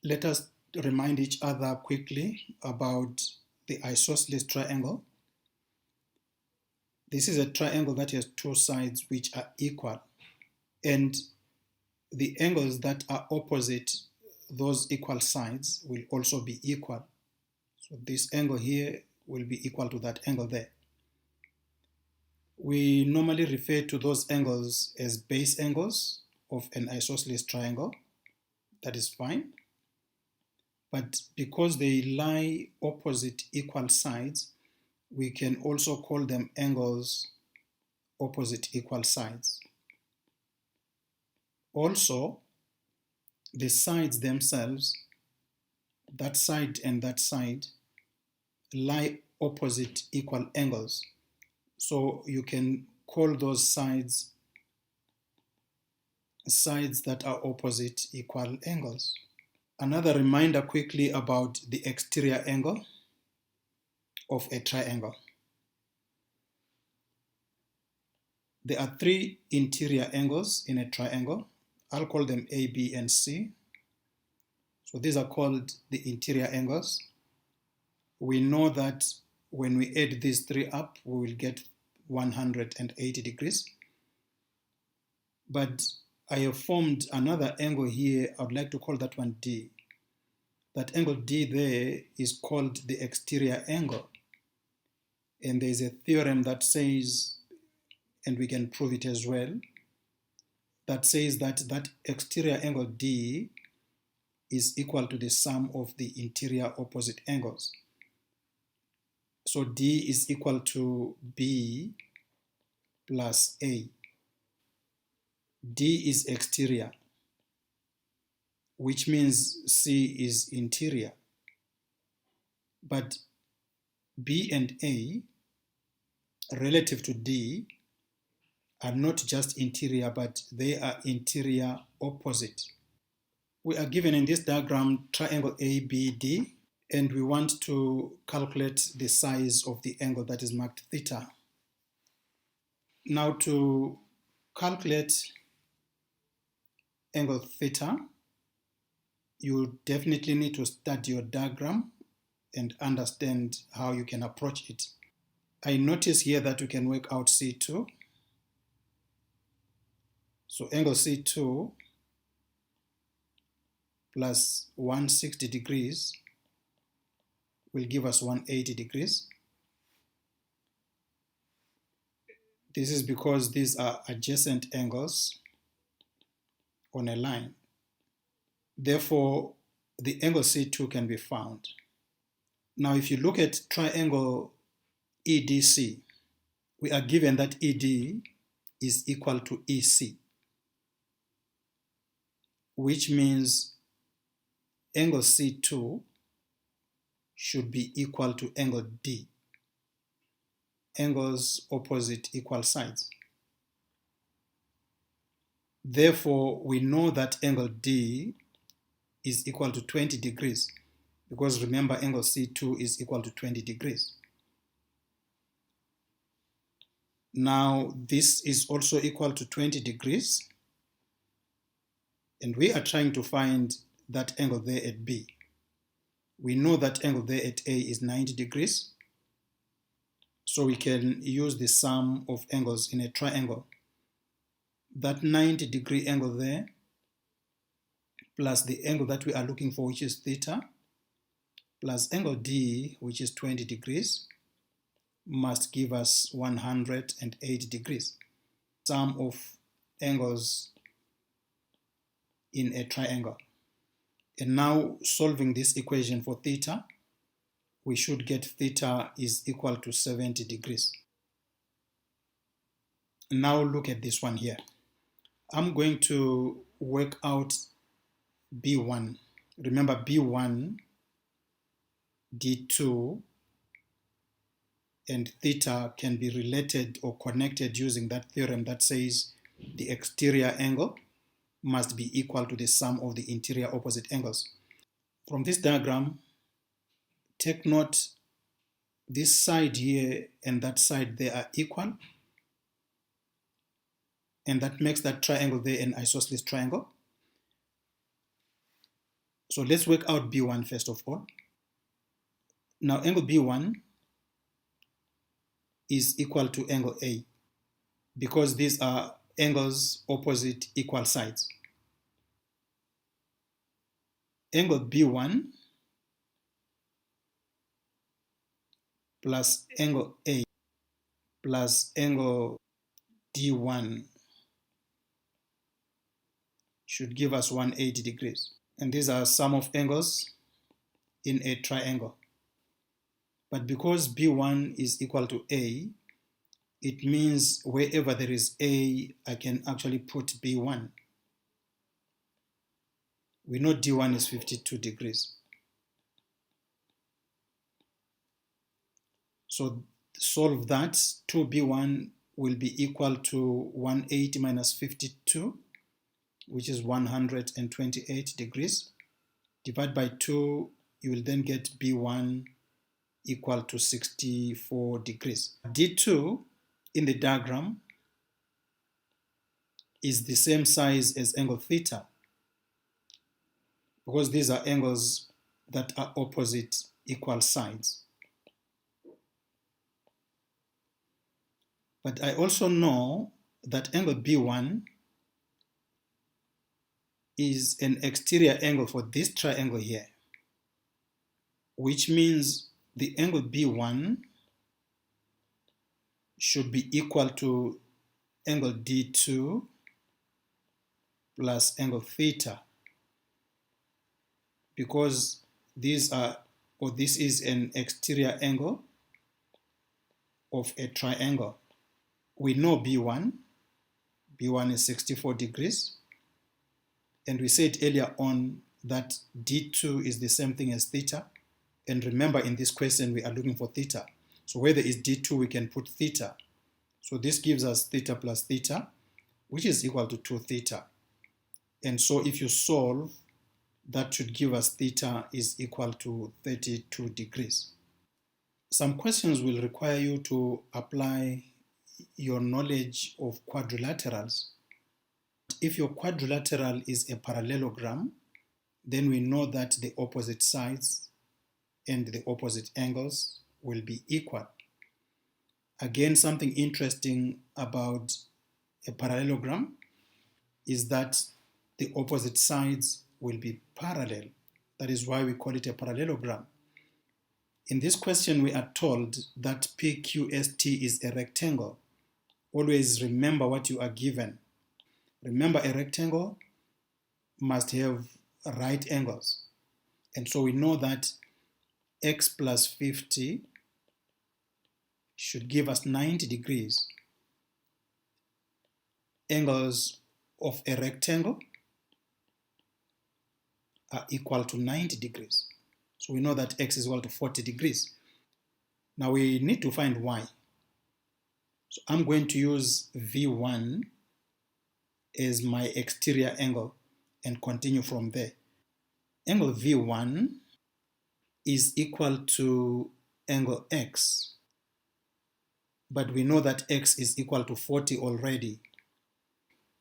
Let us remind each other quickly about the isosceles triangle. This is a triangle that has two sides which are equal, and the angles that are opposite those equal sides will also be equal. So this angle here will be equal to that angle there. We normally refer to those angles as base angles of an isosceles triangle. That is fine. But because they lie opposite equal sides, we can also call them angles opposite equal sides. Also, the sides themselves, that side and that side, lie opposite equal angles. So you can call those sides that are opposite equal angles. Another reminder quickly about the exterior angle of a triangle. There are three interior angles in a triangle. I'll call them A, B, and C. So these are called the interior angles. We know that when we add these three up, we will get 180 degrees. But I have formed another angle here. I would like to call that one D. That angle D there is called the exterior angle. And there's a theorem that says, and we can prove it as well, that says that that exterior angle D is equal to the sum of the interior opposite angles. So D is equal to B plus A. D is exterior, which means C is interior. But B and A, relative to D, are not just interior, but they are interior opposite. We are given in this diagram triangle ABD, and we want to calculate the size of the angle that is marked theta. Now, to calculate angle theta, you definitely need to study your diagram and understand how you can approach it. I notice here that we can work out C2. So angle C2 plus 160 degrees will give us 180 degrees. This is because these are adjacent angles on a line. Therefore, the angle C2 can be found. Now, if you look at triangle EDC, we are given that ED is equal to EC, which means angle C2 should be equal to angle D, angles opposite equal sides. Therefore, we know that angle D is equal to 20 degrees, because remember, angle C2 is equal to 20 degrees. Now, this is also equal to 20 degrees, and we are trying to find that angle there at B. We know that angle there at A is 90 degrees, so we can use the sum of angles in a triangle. That 90-degree angle there, plus the angle that we are looking for, which is theta, plus angle D, which is 20 degrees, must give us 180 degrees. Sum of angles in a triangle. And now, solving this equation for theta, we should get theta is equal to 70 degrees. Now look at this one here. I'm going to work out B1. Remember, B1, D2, and theta can be related or connected using that theorem that says the exterior angle must be equal to the sum of the interior opposite angles. From this diagram, take note, this side here and that side there are equal, and that makes that triangle there an isosceles triangle. So let's work out B1 first of all. Now angle B1 is equal to angle A because these are angles opposite equal sides. Angle B1 plus angle A plus angle D1 should give us 180 degrees. And these are sum of angles in a triangle. But because B1 is equal to A, it means wherever there is A, I can actually put B1. We know D1 is 52 degrees. So solve that. 2B1 will be equal to 180 minus 52, which is 128 degrees. Divide by 2, you will then get B1 equal to 64 degrees. D2 in the diagram is the same size as angle theta because these are angles that are opposite equal sides. But I also know that angle B1 is an exterior angle for this triangle here, which means the angle B1 should be equal to angle D2 plus angle theta, because this is an exterior angle of a triangle. We know B1 is 64 degrees, and we said earlier on that D2 is the same thing as theta, and remember in this question we are looking for theta. So where there is D2 we can put theta. So this gives us theta plus theta, which is equal to 2 theta. And so if you solve, that should give us theta is equal to 32 degrees. Some questions will require you to apply your knowledge of quadrilaterals. If your quadrilateral is a parallelogram, then we know that the opposite sides and the opposite angles will be equal. Again, something interesting about a parallelogram is that the opposite sides will be parallel. That is why we call it a parallelogram. In this question, we are told that PQST is a rectangle. Always remember what you are given. Remember, a rectangle must have right angles. And so we know that x plus 50 should give us 90 degrees. Angles of a rectangle are equal to 90 degrees. So we know that x is equal to 40 degrees. Now we need to find y. So I'm going to use V1 as my exterior angle and continue from there. Angle V1 is equal to angle x, but we know that x is equal to 40 already.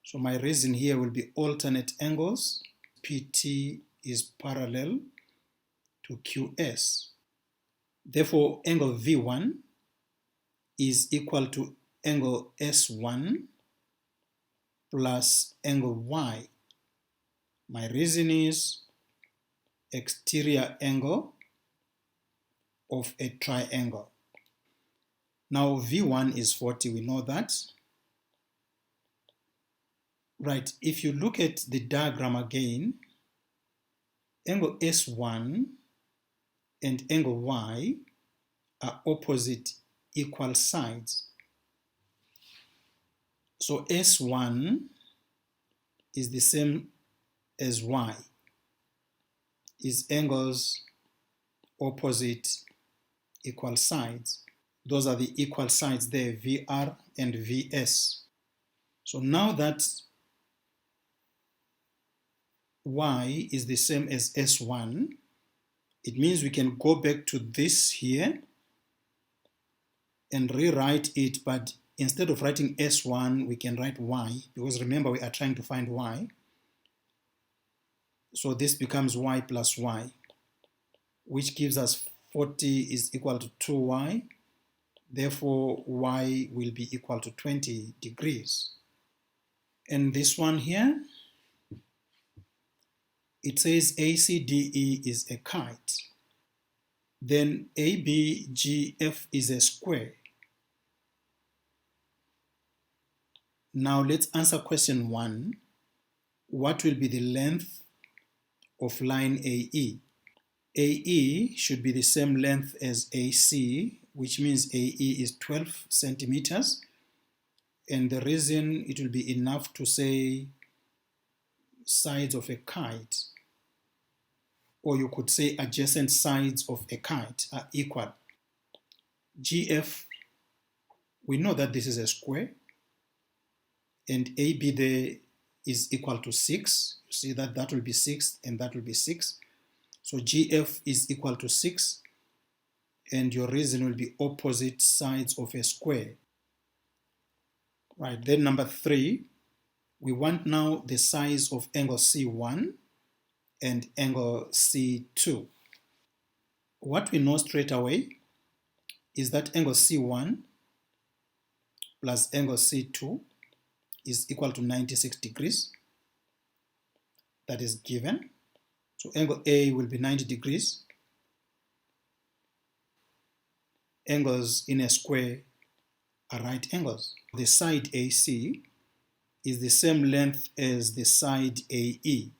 So my reason here will be alternate angles. PT is parallel to QS. Therefore, angle V1 is equal to angle S1 plus angle Y. My reason is exterior angle of a triangle. Now V1 is 40, we know that. Right, if you look at the diagram again, angle S1 and angle Y are opposite equal sides. So S1 is the same as Y, is angles opposite equal sides. Those are the equal sides there, VR and VS. So now that Y is the same as S1, it means we can go back to this here and rewrite it, but instead of writing S1, we can write Y, because remember we are trying to find Y. So this becomes y plus y, which gives us 40 is equal to 2y. Therefore, y will be equal to 20 degrees. And this one here, it says ACDE is a kite. Then ABGF is a square. Now let's answer question 1. What will be the length of line AE? AE should be the same length as AC, which means AE is 12 centimeters. And the reason it will be enough to say sides of a kite, or you could say adjacent sides of a kite are equal. GF, we know that this is a square, and AB there is equal to 6. You see that that will be 6 and that will be 6. So GF is equal to 6, and your reason will be opposite sides of a square. Right, then number 3, we want now the size of angle C1 and angle C2. What we know straight away is that angle C1 plus angle C2 is equal to 96 degrees. That is given. So angle A will be 90 degrees. Angles in a square are right angles. The side AC is the same length as the side AE.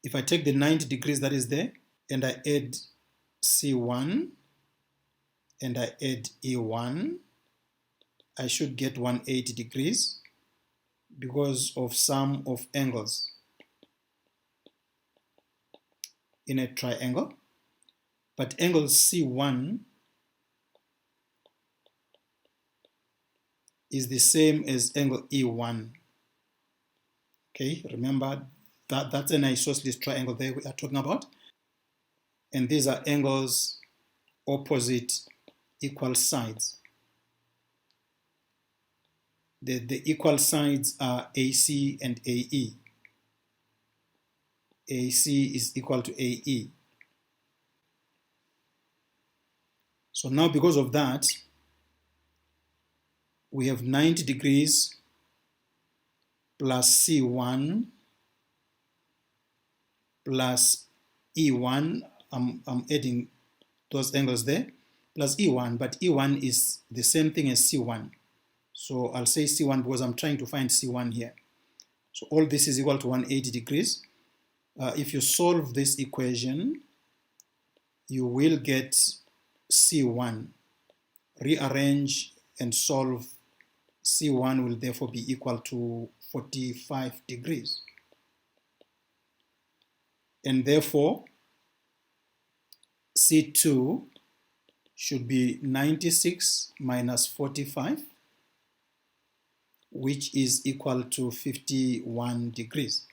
If I take the 90 degrees that is there and I add C1 and I add E1, I should get 180 degrees because of sum of angles in a triangle. But angle C1 is the same as angle E1. Okay, remember that that's an isosceles triangle there we are talking about. And these are angles opposite equal sides. The equal sides are AC and AE. AC is equal to AE. So now because of that, we have 90 degrees plus C1 plus E1. I'm adding those angles there, plus E1, but E1 is the same thing as C1. So I'll say C1 because I'm trying to find C1 here. So all this is equal to 180 degrees. If you solve this equation, you will get C1. Rearrange and solve. C1 will therefore be equal to 45 degrees. And therefore, C2 should be 96 minus 45, which is equal to 51 degrees.